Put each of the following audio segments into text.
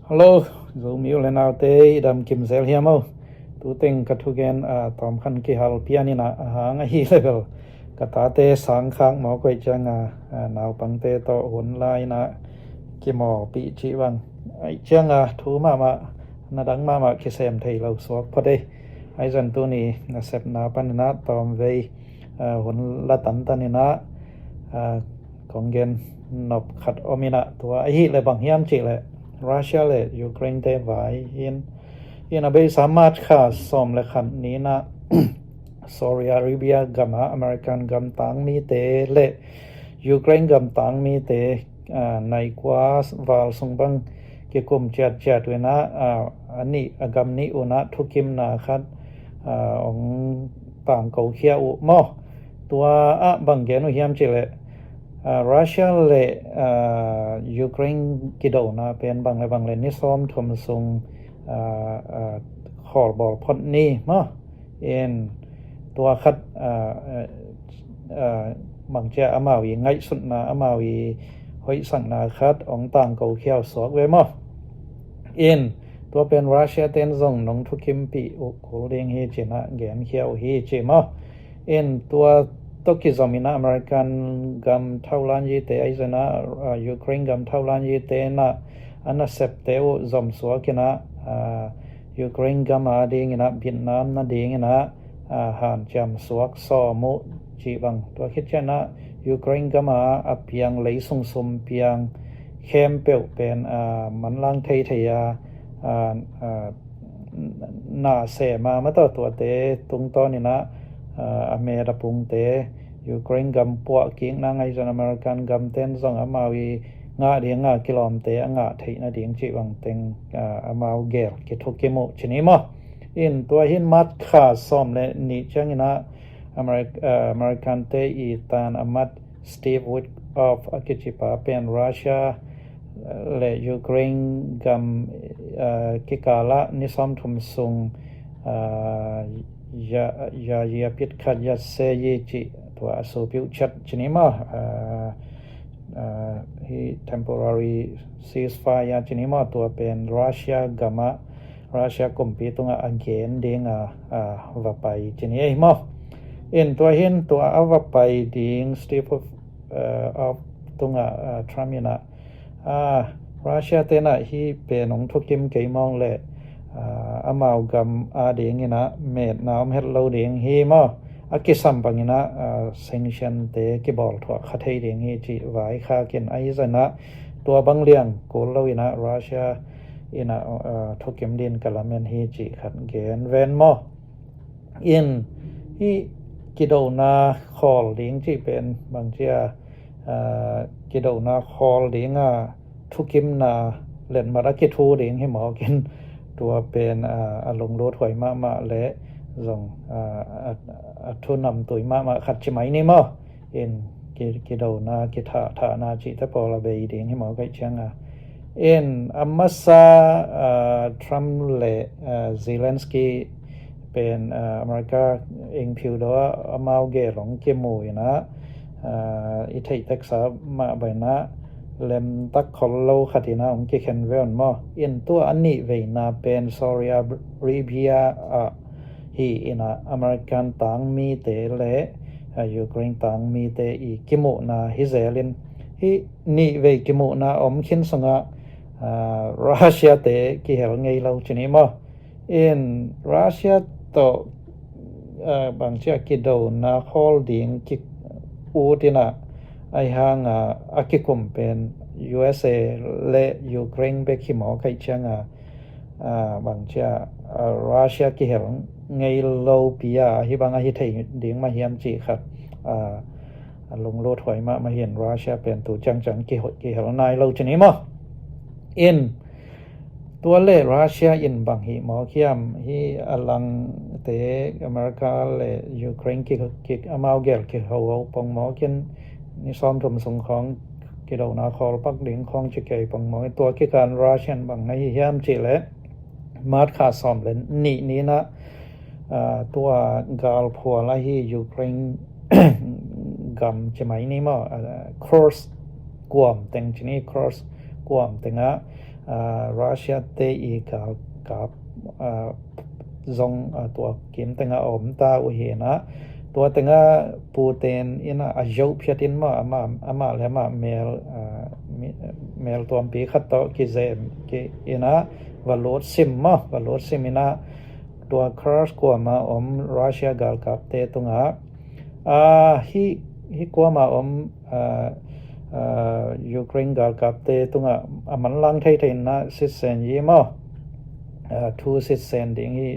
Hello, zo miu le nau te dam kim zel hiamo. Tu teng katugen tom khan ki hal pianina hang a hi level. Kata te sang khang mo kwai chang nau pang te to hun lai na ki mo pi chi wang. Ai chang thu ma na dang ma ki sem thei lo sok phode. Ai zan tu ni na sep na pan na tom ve hun la tan tan na kongen nop khat omina tua a hi le bang hiam chi le Russia และ Ukraine ได้ไว้ยินอาเบสามารถข่าส่อมและขันนี้นะ Saudi Arabia กับอเมริกันกับต่างมีเตและ Ukraine กับต่างมีเตในกว่าวัลสงบังเกี่ยวกับจัดเวนะอันนี้กับนี้อุณะทุกิมนาคัดองต่างเกาเขียวมอตัวบางแกนุเฮียมจิเลรัสเซียและยูเครนกิโดนะเป็นบางเลนิสอมทมซุงขอลบอลพอดนี้มั้งเอ็นตัวคัดบางเจ้าอามาวีไงสุดนะอามาวีหอยสังนาคัดองต่างเกาเขียวสอกเวมั้งเอ็นตัวเป็นรัสเซียเต้นซงน้องทุกิมปีโอโคเดงเฮเจนะแกนเขียวเฮเจมั้งเอ็นตัวตกิจมินาอเมริกันกัมเท่าล้านยีเตไอเจนะยูเครนกัมเท่าล้านยีเตนะอันนั้นเซปเตวจอมสวกินะยูเครนกัมอาดีงินะเวียดนามนะดีงินะหันจำสวกซอมุจีบังตัวคิดเช่นนะยูเครนกัมอาเพียงเลยส่งสมเพียงเข้มเปลวเป็นมันลังเทียน่าเสมาเมื่อตัวเตตรงตอนนี้นะอเมริกาปุ่งเตยูเครนกัมปวกกิ้งนางไอจันอเมริกันกัมเต้นส่งอามาวีงาเดียงกิโลมเตงาที่นาเดียงจีวังเต็งอามาเกลกิทุกิโมชนิมะอินตัวหินมัดขาซ้อมและนิจังนะอเมริกันเตอีตานอามัดสตีฟวูดออฟอากิจิปาเป็นรัสเซียและยูเครนกัมกิกาละนิสอมทุมซุงยาพิษขัดยัดเซยีจิตัวสูบิวชัดชนิมะที่ temporary ceasefire ชนิมะตัวเป็นรัสเซียกัมรัสเซียกุมปีตรงอังเกนเด้งว่าไปชนิเอมะเอ็นตัวเห็นตัวว่าไปดิ้งสตีฟตรงทรัมป์นะรัสเซียเตนะที่เป็นองทุกิมเกยมองเลยอามากัมอาเดียงนะเมดน้ำเฮลโลเดียงฮีมาอากิสัมปังนะsanction เตกิบอลถั่วขัดให้เดียงฮีจีไว้ข้ากินไอซ์นะตัวบังเลียงกูเลวินะรัสเซียอินะทุกิมดินกลาเมนฮีจีขัดเกนเวนมาอินฮีกิโดนาคอลเดียงจีเป็นบางเจ้ากิโดนาคอลเดียงทุกิมนาเล่นมารักกิทูเดียงให้หมอกินตัวเป็นลงรถถอยมาและส่งทุนนำตัวมาขัดชิไหมนี่มั้งเอ็นกิโดนากิถานาจิตพอละเบยดิ้งให้หมอไก่เชียงเอ็นอามาซาทรัมป์และเซเลนสกี้เป็นอเมริกาเองผิวดัวอามาเกลงเกมูยนะอิทัยเท็กซัสมาใบนะเลมตักคอลโลขัดินาองค์เคนเวลมาอินตัวอันนี้เวนาเป็นซอริอาริเบียฮีอินะอเมริกันต่างมีเตและยูเครนต่างมีเตอีกิโมนาฮิเซลินฮีนี่เวกิโมนาอมคินสงะรัสเซียเตกิเฮลไงเราชนิมาอินรัสเซียต่อบางเจ้ากิโดนาฮอลดิ้งกิอูตินะไอห่างอากิคุมเป็น USA และยูเครนเบคิหมอไก่เชียงบางเจ้ารัสเซียกิเฮลไงเราปีฮิบังฮิไทยดิ้งมาเฮียมจีครับลงโลดถอยมาเห็นรัสเซียเป็นตัวจังกิเฮลนายเราชนิมะอินตัวเล่รัสเซียอินบางฮิหมอเขียมฮิอลังเตอเมริกาและยูเครนกิอามาเกลกิเขาปองหมอกินนี่ซ้อมถมสงของกิโดนาคอลปักดิ้งของจิเกยปองหมอตัวกิการรัสเซียนบางในเฮียมจีและมาดขาซ้อมเล่นนี่นะตัวกาลพัวไล่ที่ยูเครนกัมใช่ไหมนี่มั้งครอสกวมเต็งชนิดครอสกวมเต็ง รัสเซียเตอีกับซองตัวกิมตังออมตาอุเฮนะตัวตังปูเตนอินะอจอเพียตินมาอาเลมาเมลตัวปีขัดต่อกิเซกิอินะวาโลดซิมอินะตัวคราสกัวมาอมรัสเซียกาลกับเตตุงฮิกัวมาอมยูเครนกาลกับเตตุงมันลังไทยนะสิเซนยีมาทูสิเซนดิงฮี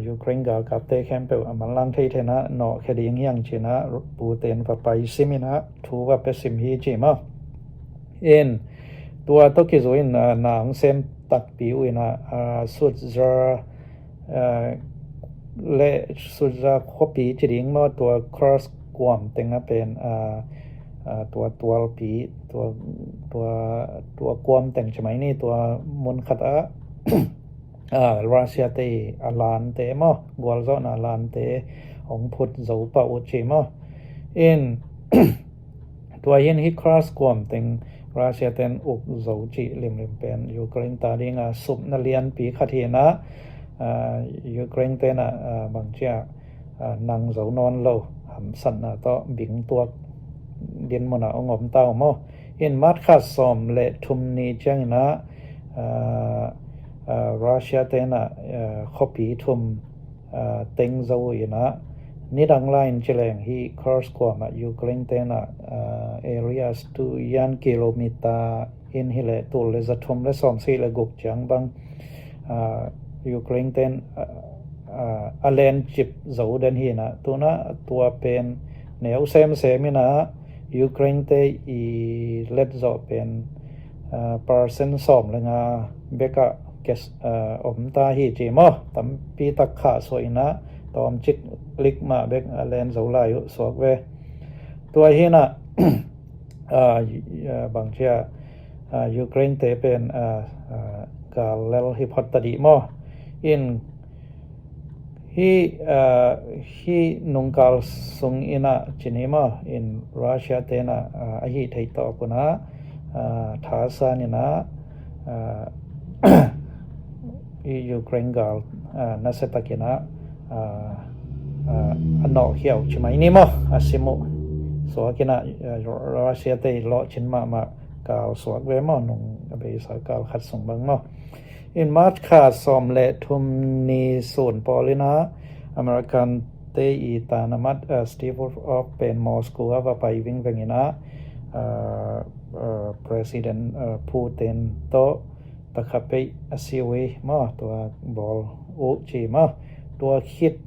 ยูเครนกาลกับเตแคมเปลมันลังไทยนะเนาะแค่ดิงยังจีนะปูเตนไปซิมินะทูว่าเป็นซิมฮีจีมาตัวตกิจวินนางเซมตักปิวนะสุดจะและสุดจะคบปีจีดิงมาตัวครอสกวมเต็งเป็นตัวปีตัวกวมแต่งใช่ไหมนี่ตัวมุนขัดรัสเซียเตอลานเตมอกวลซอนอลานเตองพุทธโจปะอุจิมตัวเย็นฮิคราสกวมแต่งรัสเซียเตนอุกโจจิลิมเป็นยูเครนตาดิงสุบนาเลียนปีขัดเฮนะยูเครนเตนะบางเจ้านังโจนอนโลหัมสันต่อบิงตัวเดียนมนาองอมเต้าโมมัดขัดสอมและทุมนีจังนะรัสเซียเตนะคบปีทุมเต็งโจยนะนิดังไลน์เจริญฮีคอร์สกว่ามายูเครนเตนะเอเรียสตุยันกิโลเมตรอินฮิเลตุเลจะทุมและสอมสีและกุกจังบังยูเครนเตนอเลนจิบโจเดนฮีนะตัวเป็นแนวเซมินะยูเครนเตอีเล็ดโจเป็นเปอร์เซ็นต์สอมเลยนะเบกะเกสอมตาฮีจีมอตั้มปีตักขาสวยนะตอมจิกลิกมาเบกอเลนโจลายุสวกเวตัวฮีนะบางเช่ยูเครนเตเป็นกาเลลฮิพอตตดีมอhe nungkal sung ina chinima in Russia tena ahi thaito kuna thasa nina Ukraine gal nasetakina ano hiao chimai nimo asimo so kina Russia te lo chinma ma kal swak we mo nung be sa kal khat sung bang mo in March kha som le thum ni son polina American te i tanamat Steve of pen Moscow va pai ving vengina President Putin to takhape asiwe ma to bol o chi ma to khit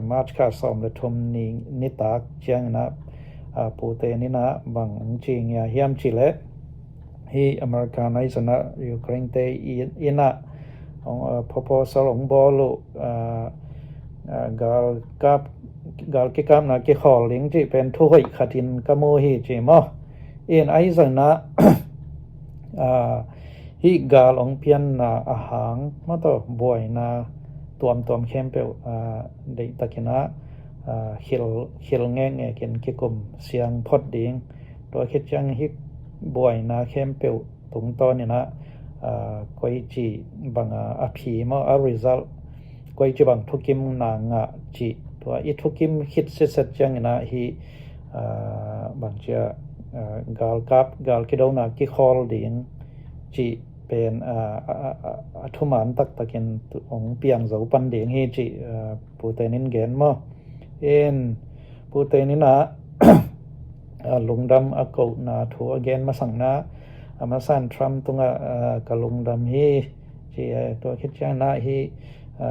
March kha som le thum ni nitak chiang na Putin ni na bang ching ya hiam chi le hi Americanize na Ukraine te ina proposal ong bolu gal ki kam na ki khol ling ji pen thu hoi khatin kamu hi ji mo ai zang na hi gal ong pian na ahang ma to boy na tuam khempel dei takina khil nge ken ki kum siang phot ding to khit chang hi boy na khempel tung to ni na koi chi banga aphi mo a result koi chi bang thukim na nga chi to I thukim hit set chang na hi bang cha gal kido na ki khol ding chi pen thuman takin ong piang zo pan ding hi chi putenin gen mo putenin na lungdam akau na thu again masang na amasan Trump tunga kalungdam hi chi to khit chang na hi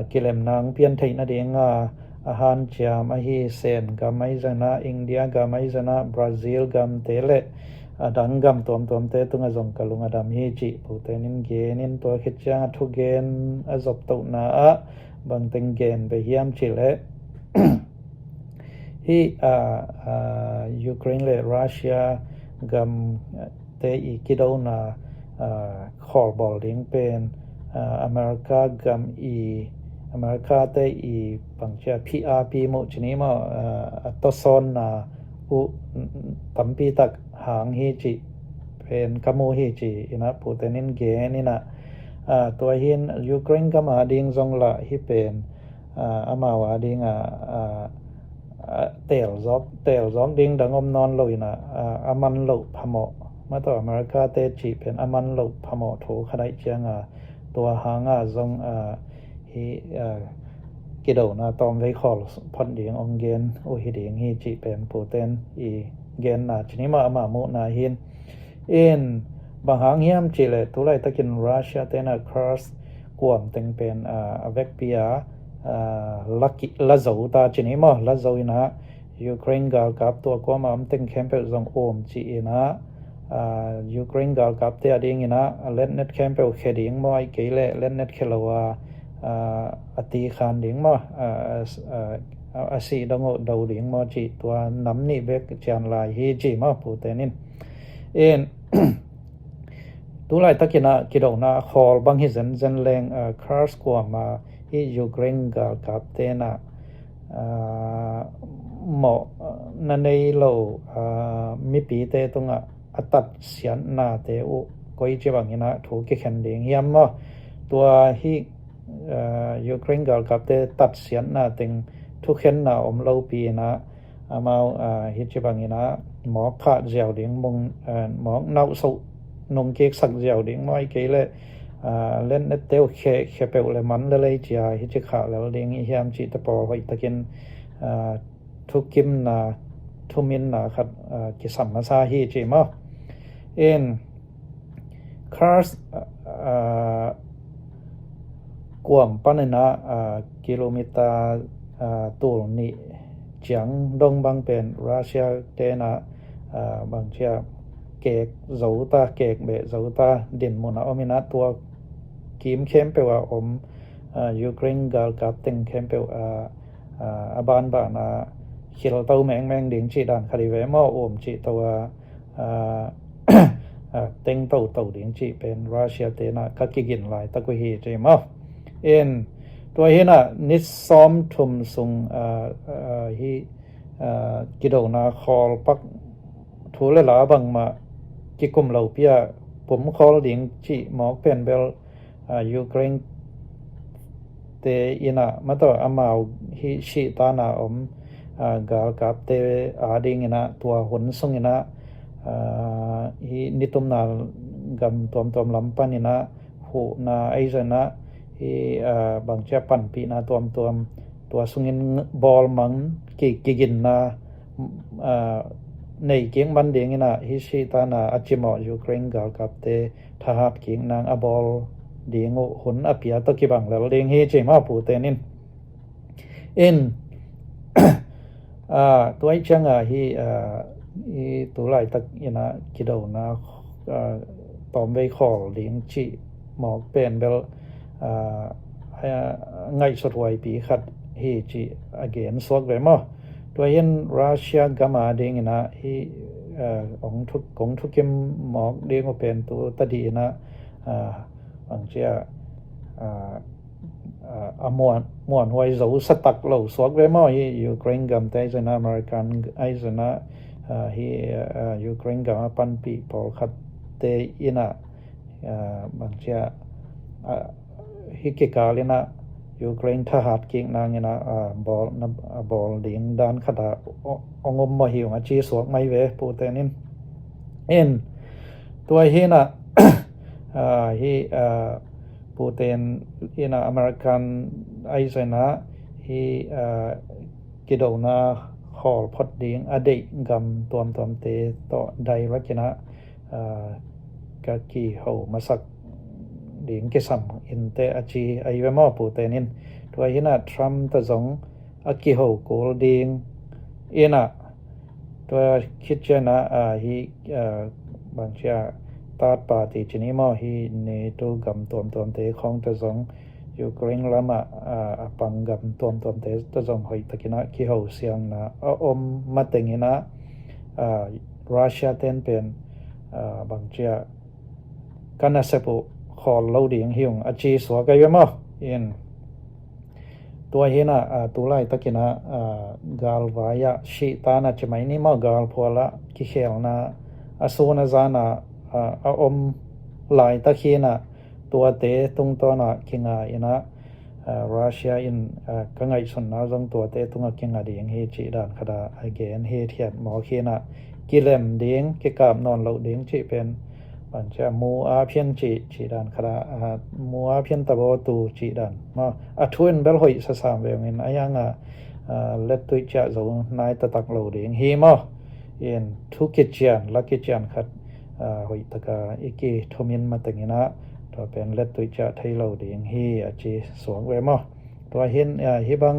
kilem nang pian thei na ding ahan cham a hi sen gamai jana India gamai jana Brazil gam tele adangam tom te tunga jong kalunga dam hi chi putenin genin to khit chang thu gen azop to na bang teng gen be hiam chi le hi Ukraine le Russia gam te I kido na khol bol ding pen America gam America te I pangcha PRP mo chini mo to son na u tampi tak hang hi chi เป็นกะโมฮีจีนะปูเตนินเกนี่นะตัวหินยูเครนก็มาดิงจงละที่เป็นอามาวาดิงเตลซอกดิงดังอมนอนเลยนะอามันโลพะโมมาต่ออเมริกาเตจีเป็นอามันโลพะโมโถขะไดเจียงตัวหางจงฮีกิโดนะตอมไว้คอลพอดดิงองเกนโอฮิดิงฮีจีเป็นปูเตนอีเกนนะชนิมาอามาโมนาหินบางหางเฮียมจีเลตุไลตะกินรัสเซียเตนะครัสกวมตึงเป็นเวกเปียลักละโซตาชนิมาละโซอินะยูเครนกากับตัวกวมตึงแคมเปจงโอมจีนะยูเครนกากับเตอดิงนะเล่นเน็ตแคมเปลเคดิงมอยเกเลเล่นเน็ตเคลวาอติคานดิงมาอาศิดงดาวดิงมาจีตัวน้ำนี่เบกจานลายฮีจีมาปูเตนินตุไลตะกินะกิโดนะคอลบังฮิซันซันแรงคราสกว่ามาฮียูเครนกากับเตนะหมอนันเนโลมีปีเตตงอัตัดเสียนนาเตอุก้อยเจบังฮินะถูกเข็นดิงยามมาตัวฮียูเครนกากับเตตัดเสียนนาติงทุกเข็นนาอมโลปีนะมาฮิเจบังฮินะหมอขาเจียวดิงมงหมอเนาสุนงเกกสักเจียวดิงม้อยเกเลเล่นเนตเตลเคเปลเลมันเลยจีฮิจิขาแล้วดิงอิฮามจิตปอไว้ตะกินทุกกิมนาทุมินนาขัดกิสัมมาซาฮีจิมาคาร์สกวมปานนะกิโลเมตรตูลนี่จังดงบางเป็นรัสเซียเตนะบางเชียเกกโซตาเกกเบโซตาดินมุนะอมินะตัวกิมเข้มเปว่าอมยูเครนกากับติงเข้มเปว่าบานบานะคิลเตาแมงดิงจีดานคาริเวมออมจีตัวเต็งเตาดิงจีเป็นรัสเซียเตนะกักกินหลายตะกุฮีจีมาตัวเห็นนิสซอมทุมซุงฮีกิโดนาคอลปักทูเลลาบังมากิกุมเหล่าเปียผมคอลดิงจีหมอกเป็นเบลยูเครนเตอินะมาต่ออามาวฮิชิตานาอมกาลกับเตดิงอินะตัวหุนซุงอินะฮินิตุมนากำตอมลำปันอินะหูนาไอเจนะบางเจ้าปั่นปีนาตัวสุงินบอลมังกินนาในเกียงบันเดียงนะฮิชิตานาอัจิมอยูเครนกากับเตทหารเกียงนางอบอลเดียงหุนอภิยาตกิบังแล้วเดียงเฮเจมาปูเตนินตัวไอจังฮีตัวไหลตกินะกิโดนะตอมไวคอลเดียงจีหมอกเป็นเบลไงสดไว้ปีขัดเฮจีอเกนสวกไว้มาตัวเห็นรัสเซียกามาเดงนะฮีของทุกเกมหมอกเดงเป็นตัวตดีนะบางเจ้ามวนไว้เจ้าสตักเหล่าสวกไว้มาฮียูเครนกัมแต่จะนะอเมริกันไอจะนะฮียูเครนกัมปันปีพอขัดเตอินะบางเจ้ฮิกิกาลินะยูเครนทหารกิงนางนะบอลดิงดานขดาองมมาหิวมาจีสวกไม่เวปูเตนินตัวฮีนะฮีปูเตนฮีนะอเมริกันไอเซนะฮีกิโดนาคอลพอดดิงอดีกำตอมเตต่อไดรักนะกะกีโหมาสักดิงเกสัมอินเตอจีไอเวมอปูเตนินตัวหินะทรัมตะจงอากิโฮโกลดิงนะตัวคิดเจนะฮีบางเชียตาปาติจินิมอฮีเนตูกัมตอมเตของตะจงยูเครนละมาปังกัมตอมเตตะจงหอยตะกินะกิโฮเสียงนะอมมาเตงินะรัสเซียเตนเป็นบางเชียกันนะเซปุคอลเราดิงหิงอาจีสวกายมอตัวเห็นตัวไล่ตะกินะกาลวายะชิตานะจะไม่นี่มากาลพอละกิเขลนะอโซนะจานะ เอาอมหลายตะคีน่ะตัวเตตรงตัวน่ะคิงอินะรัสเซียก็ไงสนนะจงตัวเตตรงคิงเดียงเฮจีด่านขดาเกนเฮเทียนหมอคีน่ะกิเลมเดียงกิกาบนอนเหลาเดียงจีเป็นปัญจมูอาเพียนจีด่านขดามูอาเพียนตะโบตูจีด่านมาทวนเบลหอยสสามเวงินยังเล็ดตุยจะจะนายตะตักเหลาเดียงเฮมทุกกิจยันลักกิจยันขัดหอยตะกาอีกีทมินมาตึงนะตัวเป็นเล็ดตุยจะไทยเหลาเดียงเฮจีสวงเวมอตัวเห็นฮิบัง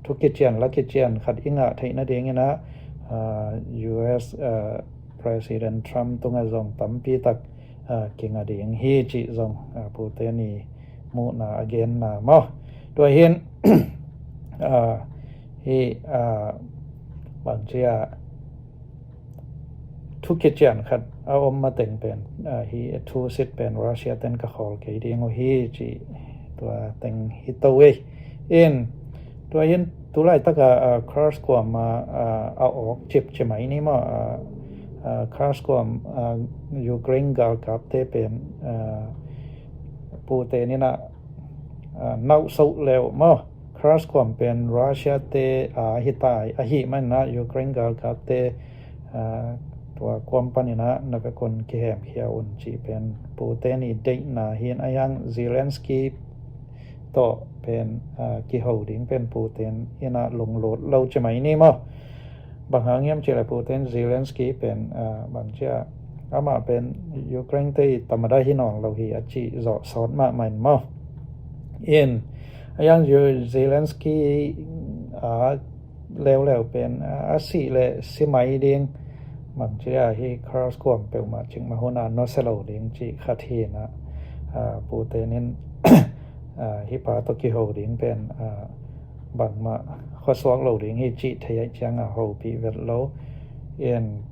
ทุกกิจยันลักกิจยันขัดอิงะไทยนั่นเองนะUS President Trump ตรงนั้นจงตั้มปีตักเก่งเดียงเฮจีจงพูดเตนีมูนาเกนนะมอตัวเห็นฮีบางเจ้าทุกกิจการขัดเอาอมมาแต่งเป็นฮีทูสิทเป็นรัสเซียเต็นก็ขอเกี่ยดีงฮีจีตัวแต่งฮิตเวตัวเห็นตัวไรตั้งแต่คราสกว่ามาเอาออกจิบใช่ไหมนี่มั้งคราสกว่ายูเครนกับเตเป็นปูเตนี่นะน่าสุดแล้วมั้งคราสความเป็นรัสเซียเตฮิตายฮิมันนะยูเครนกับเตตัวความปัญญานับเป็นคนเขียมเขียวอุ่นจีเป็นปูเตนี่เด็กนะเห็นยังเซเลนสกี้ต่อเป็นกี่หูดิ้งเป็นปูเตนเห็นลงโหลดเราจะไม่นี่มั้งบางครั้งยังเจอปูเตนเซเลนสกี้เป็นบางเจ้าอามาเป็นยูเครนที่ธรรมดาที่นอนเราเห็นจีจอดสอนมาใหม่มั้งยังอยู่เซเลนสกี้แล้วเป็นสิเลสิไม่เดียงมันจะให้คราสกวมเปิลมาจึงมาหัวหน้านอสเลวเดียงจีขัดเห็นปูเตนินฮิปาตกิโฮเดียงเป็นบังมาข้อสวงเหลาเดียงให้จีทยจังหูปีเวลโล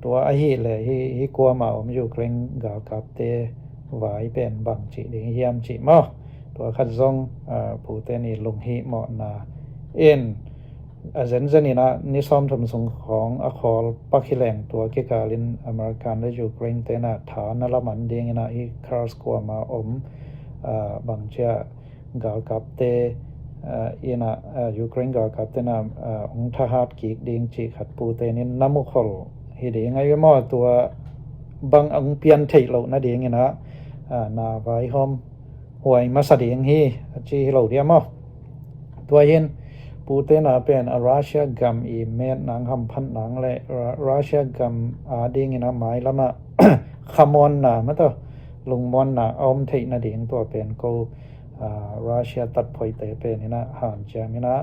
ตัวฮิเลยฮิกลัวมาอมอยู่เกรงกับเตไว้เป็นบังจีเดียงเฮียมจีมั้งตัวขัดซองผู้เตนี่ลงหิเหมาะนาเซนนี่นะนิสอมทำส่งของอคอลปักฮิแรงตัวเกกาลินอเมริกันและยูเครนเตน่าฐานละมันเดียงนะอีคราสกัวมาบางเจ้ากาวกับเตยูเครนกาวกับเตน่าองทหารกีกเดียงจีขัดผู้เตนินน้ำมุขลฮิเดียงไงว่าตัวบางองเปียนเทยเรานะเดียงนะนาไว้หอมหวยมาสเดียงฮีจีเหล่าเดียมั้งตัวเห็นปูเตน่าเป็นรัสเซียกัมเมดนางคำพันนางเลยรัสเซียกัมดิ่งนะหมายละมาขมอนนะมั้งตัวลุงมอนนะอมเทน่าเดียงตัวเป็นกูรัสเซียตัดพอยเตเป็นนี่นะหันเจมินะ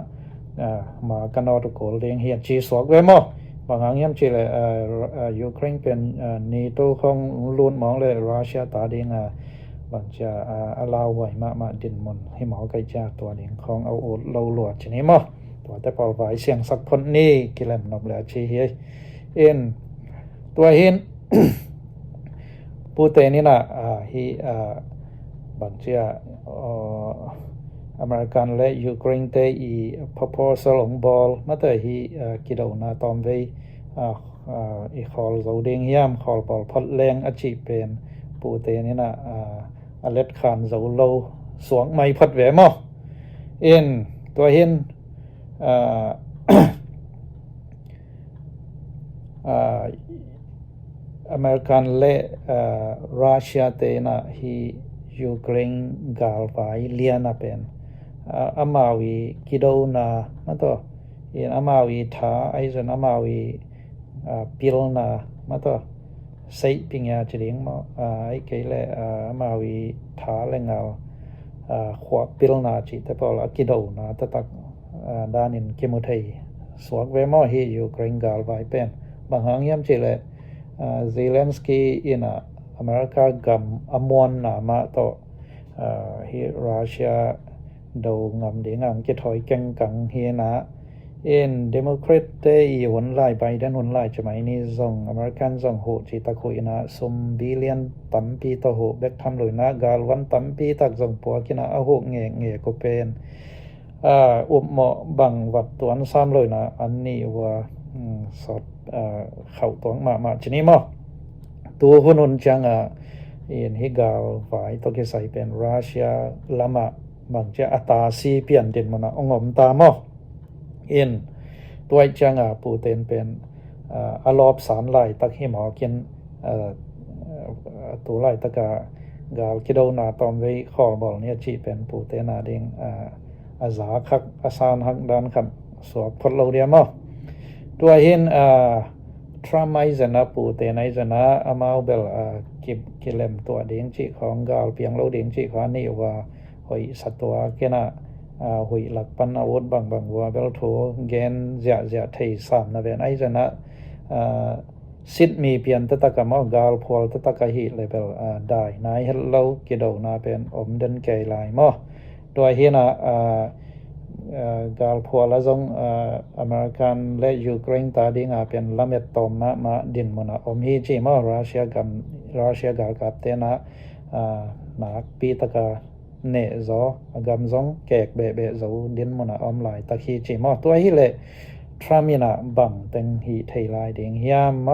มากันเอาตัวโกลเดียงเฮียจีสวกเวมั้งบางครั้งยังจีเลยยูเครนเป็นนีโต้ของลุนมองเลยรัสเซียตาเดียงบางจะลาวไว้มาดินมนให้หมอไก่จ่าตัวหนึ่งของเอาโอดเราหลวดชนิดมั้งตัวแต่พอไว้เสียงสักคนนี่กิเลมนบแล้วชี้เอ็นตัวเห็นปูเตนี่นะฮีบางจะอเมริกันและยูเครนเตอีproposal ของบอลมาแต่ฮีกิดเอาหน้าตอมไว้อีคอลเราเด้งยามคอลบอลพอดแรงอาชีพเป็นปูเตนี่นะอเล็ดขานเราเราสวงไม่พัดแหวมตัวเห็นอเมริกันและรัสเซียเตนะฮียูเครนกาลไว้เลียนเป็นอามาวีกิโดนามาตัวอามาวีท่าไอซ์อามาวีพิลนามาตัวใส่ปิงยาจริงมั้งไอ้เกล้มาวีท้าเลงเอาขวบพิลนาจิแต่พอละกิโดนาแต่ตักด้านินกิมุทัยสวกเวมอฮียูเครนกาลไว้เป็นบางครั้งย้ำจิเลยเซเลนสกี้อเมริกากัมอมวนนามาต่อฮีรัสเซียดูงามดีงามจะถอยกังกังเฮนะเดโมแครตเตยหวนไล่ไปด้านหวนไล่จะไม่นี่ส่งอเมริกันส่งโหจิตะคุยนะสมบิลเลียนตั้มปีต่อโหเบกทำเลยนะกาลวันตั้มปีตักส่งปัวกินะเอาโหเงี้ยก็เป็นอุบเหมาะบังวัดตัวอันซ้ำเลยนะอันนี้ว่าสอดเข่าตัวมาชนิดมั้ง ตัวหุ่นจังอินฮิกาลไว้ตกใส่เป็นรัสเซียลามะบางจะอัตาซีเปลี่ยนเด่นมันองอมตามอินตัวจังปูเตนเป็นอลอบสารไหลตักหิมอกินตัวไหลตะกากาลกิโดนาตอมไว้ขอบอลเนี่ยจีเป็นปูเตนาดิงอาซาคักอาซานฮักดานครับสวบพดเราเดียมตัวเห็นทรัมไมซนะปูเตนไอซนะอามาเบลกิเลมตัวเด้งจีของกาลเปียงเราเด้งจีของนี่ว่าหอยสัตว์เกนะหอยหลักปันอาวุธบางว่าเบลโถเกนเจะไทยสามนะเป็นไอซนะสิทธิ์มีเปลี่ยนตะตะกะมอกาลพอลตะตะกะหิเลเบลได้นายเฮลเรากิโดนาเป็นอมเดนไกลายมอตัวเห็นกาลพอลจงอเมริกันและยูเครนตาดิงเป็นลาเมตตอมมาดินมนะอมฮีจีมอรัสเซียกาลกับเตนะนักปีตะกะเนซอกำจงแกกเบโซดินมนะอมหลายตะคีจีมอตัวหิเลทรามินะบังเต็งฮีไทยลายดิงยาม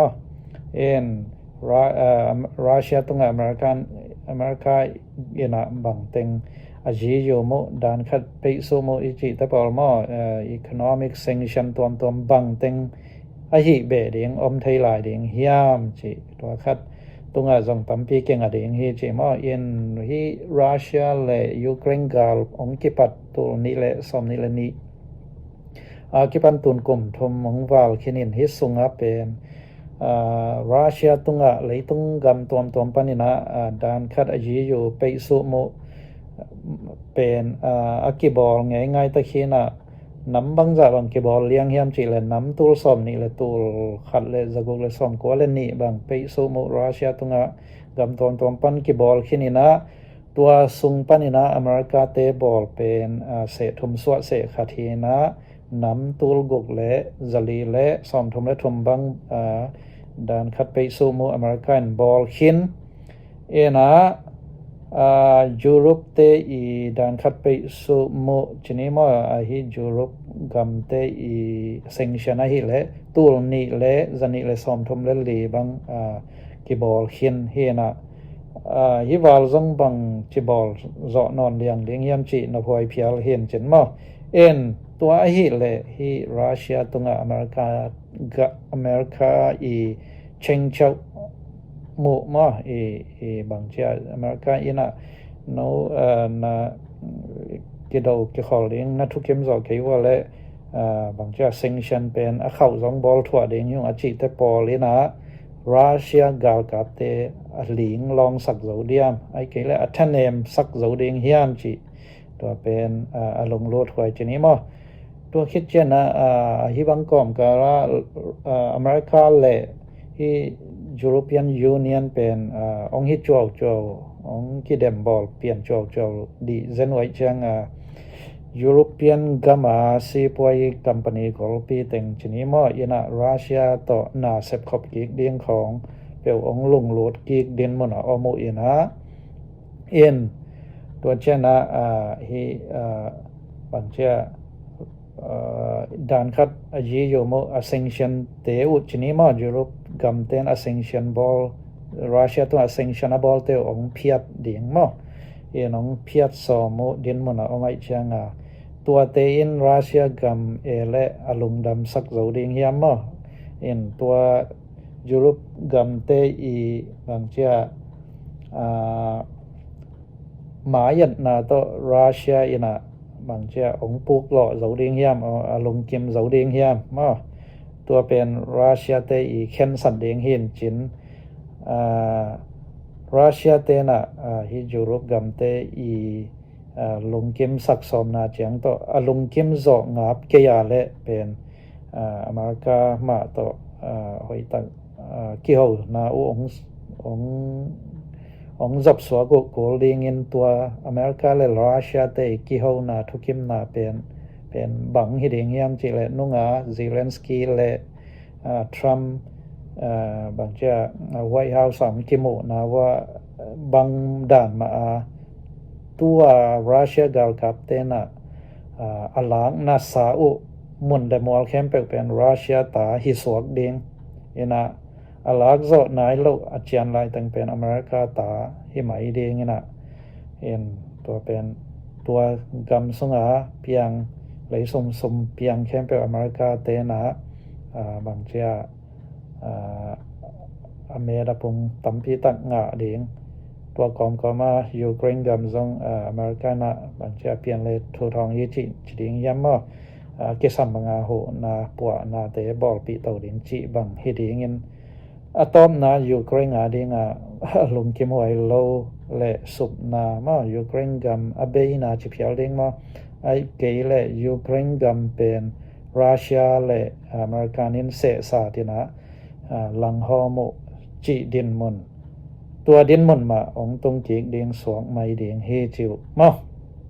รัสเซียตงอเมริกาอินะบังเต็งอาจีโยโมดานคัดไปโซโมอิจิตะปอลมeconomic sanction ตัวบังเต็งอาหิเบดิงอมไทยลายดิงยามจิตัวคัดตงจงตัมปีเก่งดิงฮีจิมออินฮีรัสเซียและยูเครนกาลองกิปัตตัวนี้และสมนี้และนี้กิปันตุนกุมทมมงวาลคินินฮิสุงเป็นรัสเซียตุงเลยตุงกำตัวปนินะดานคัดอาจีอยู่ไปสุโมเป็นกิบอลง่ายตะคีนะน้ำบังจากบังกิบอลเลี้ยงเฮียมจีเลยน้ำตูลสมนี่เลยตูลขัดเลยจะกุเลยสมกัวเลยนี่บังไปสุโมรัสเซียตุงกำตัวปันกิบอลคินินะตัวสุงปนินะอเมริกาเตบอลเป็นเศษทุมสวะเศษขัดทีนะน้ำตูลกุกและจลีและสอมทุมและทุมบังดานคัดไปสุโมอเมริกันบอลคินยุโรปเตอีดานคัดไปสุโมชนิมอฮิยุโรปกัมเตอีเซงชันฮิและตูลนี่และจันนี่และสอมทุมและลีบังกิบอลคินเฮนะฮิวาลซังบังกิบอลเจาะนอนเลียงยามจีนพอยเพียลเห็นเจนมอตัวฮิเลยฮิรัสเซียตุงอเมริกาอีเชงเจ้าหมู่มบางเจ้าอเมริกาอีน่ะโนนะกิโดกิขอลิงนะทุกเข้มจอคิว่าและบางเจ้าเซงชันเป็นเข้าสองบอลถั่วเด้งยุงอาจิตปอลินะรัสเซียกาลกับเตหลิงลองสักโซเดียมไอ้เกและอัทเนมสักโซเดียงเฮียมจิตัวเป็นอารมณ์โลดถวยจนี้มั้ตัวคิดเช่นนะฮิบังกอมการะอเมริกาและฮิยุโรเปียนยูเนียนเป็นองฮิจวองกิเดมบอลเปลี่ยนจวดีเซนไว้จังยุโรเปียนกัมซีปวยคัมพานีกอลปีเต็งชนิมออินะรัสเซียต่อนาเซบขอบกิกเดียงของเปียวองลุงโหลดกิกเดียนมนะอโมอินะตัวเช่นฮิบังเจ้าดานคัดอาจีโยโมอเซงชันเตอุชนิมอยุโรปกัมเตนอเซงชันบอลรัสเซียตัวอเซงชันบอลเตองเพียดเดียงมอองเพียดสอมเดียนมนะอไมจังตัวเตอินรัสเซียกัมและอลุงดำสักโซเดียงเฮียมตัวยุโรปกัมเตอีบังเจ้าหมายันนาโตรัสเซียอินะบางเจ้าองปุกหล่อเสาเดียงเฮียมอารมณ์กิมเสาเดียงเฮียมตัวเป็นรัสเซียเตอีเคนสันเดียงเฮียนจินรัสเซียเตนะฮิยุโรปกัมเตอีลงกิมสักสมนาเจียงโตลงกิมโซงับเกียและเป็นอเมริกามาโตหอยตังกิโฮนาองจับสวกโกลิงอินตัวอเมริกาและรัสเซียเตกิโฮนาทุกิมนาเป็นบังฮิดิงยามจิเลนุงซิเลนสกีและทรัมป์บางเจ้าไวท์เฮาส์สามกิโมนาว่าบังด่านมาตัวรัสเซียกาลกับเตนะอลังนาซาอุมุนเดมอลแคมเปเป็นรัสเซียตาฮิสวกดิงนะ alag zo nai lo achian lai tang pen America ta hi mai ding ina en to pen tua gam sunga piang lấy sum piang kem pe America te na bang chia America pung tampi tak nga ding tua kom koma Ukraine gam zong America na bang chia pian le thu thong yi chi ding yam mo ke sam nga ho na pwa na te bol pi to ding chi bang hi ding in atom na Ukraine nga ding lum kim hoi lo le sup na ma Ukraine gam abe na chi phial ding ma ai ke le Ukraine gam pen Russia le Americanin se sa tina lang ho mo chi din mun tua din mun ma ong tung chi ding suang mai ding he chiu ma